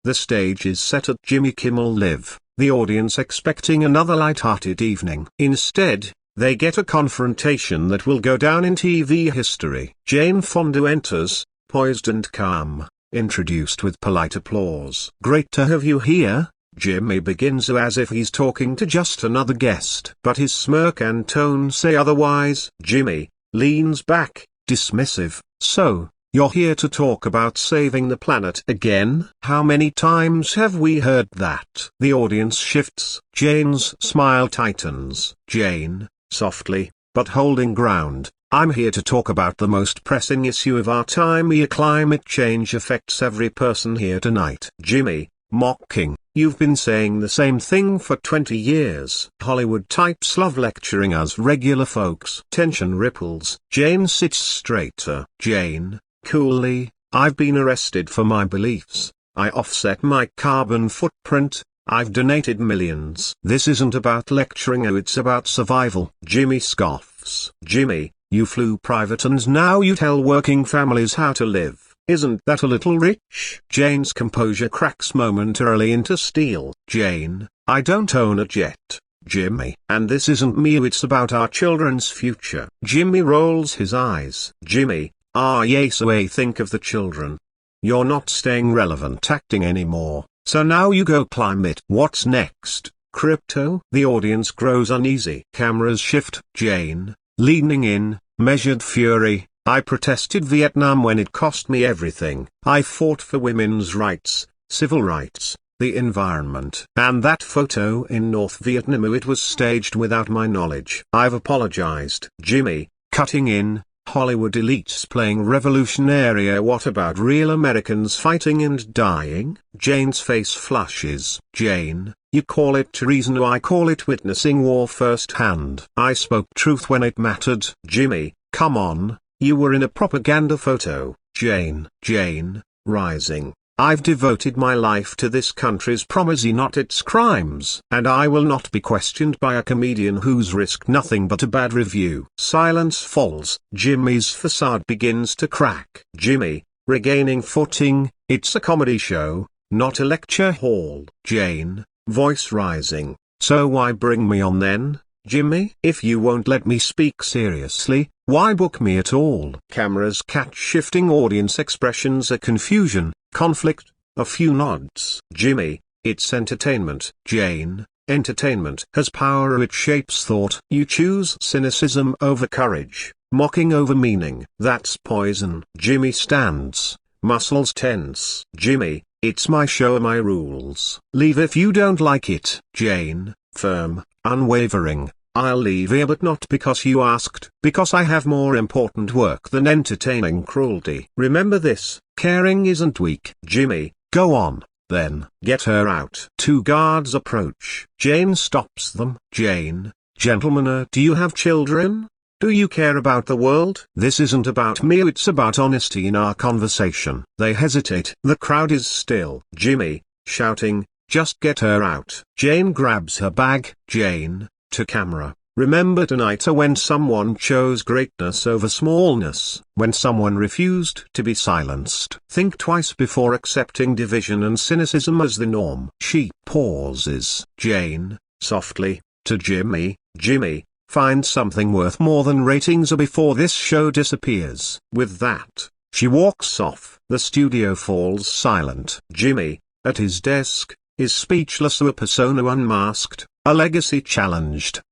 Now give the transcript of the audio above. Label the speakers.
Speaker 1: The stage is set at Jimmy Kimmel Live, the audience expecting another light-hearted evening. Instead, they get a confrontation that will go down in TV history. Jane Fonda enters, poised and calm, introduced with polite applause. "Great to have you here," Jimmy begins as if he's talking to just another guest. But his smirk and tone say otherwise. Jimmy leans back, dismissive. "So, you're here to talk about saving the planet again? How many times have we heard that?" The audience shifts. Jane's smile tightens. Jane, softly, but holding ground, "I'm here to talk about the most pressing issue of our time. Climate change affects every person here tonight." Jimmy, mocking, "You've been saying the same thing for 20 years. Hollywood types love lecturing us regular folks." Tension ripples. Jane sits straighter. Jane, coolly, "I've been arrested for my beliefs. I offset my carbon footprint. I've donated millions. This isn't about lecturing, it's about survival." Jimmy scoffs. "Jimmy, you flew private and now you tell working families how to live. Isn't that a little rich?" Jane's composure cracks momentarily into steel. "Jane, I don't own a jet, Jimmy. And this isn't me, it's about our children's future." Jimmy rolls his eyes. "Jimmy, yes, I think of the children. You're not staying relevant acting anymore, so now you go climate." "What's next? Crypto?" The audience grows uneasy. Cameras shift. Jane, leaning in, measured fury. "I protested Vietnam when it cost me everything. I fought for women's rights, civil rights, the environment. And that photo in North Vietnam, it was staged without my knowledge. I've apologized." Jimmy, cutting in, "Hollywood elites playing revolutionary. What about real Americans fighting and dying?" Jane's face flushes. "Jane, you call it treason, I call it witnessing war firsthand. I spoke truth when it mattered." Jimmy, "Come on. You were in a propaganda photo." Jane, rising, "I've devoted my life to this country's promise, not its crimes. And I will not be questioned by a comedian who's risked nothing but a bad review." Silence falls. Jimmy's facade begins to crack. Jimmy, regaining footing, "It's a comedy show, not a lecture hall." Jane, voice rising, "So why bring me on then, Jimmy? If you won't let me speak seriously, why book me at all?" Cameras catch shifting audience expressions, a confusion, conflict, a few nods. Jimmy, "It's entertainment." Jane, "Entertainment has power, it shapes thought. You choose cynicism over courage, mocking over meaning. That's poison." Jimmy stands, muscles tense. Jimmy, "It's my show, my rules. Leave if you don't like it." Jane, firm, unwavering, "I'll leave here, but not because you asked. Because I have more important work than entertaining cruelty. Remember this, caring isn't weak." Jimmy, "Go on, then. Get her out." Two guards approach. Jane stops them. Jane, "Gentlemen, do you have children? Do you care about the world? This isn't about me, it's about honesty in our conversation." They hesitate. The crowd is still. Jimmy, shouting, "Just get her out." Jane grabs her bag. Jane, to camera, "Remember tonight when someone chose greatness over smallness, when someone refused to be silenced. Think twice before accepting division and cynicism as the norm." She pauses. Jane, softly, to Jimmy, "Jimmy, find something worth more than ratings before this show disappears." With that, she walks off. The studio falls silent. Jimmy, at his desk, is speechless, a persona unmasked, a legacy challenged.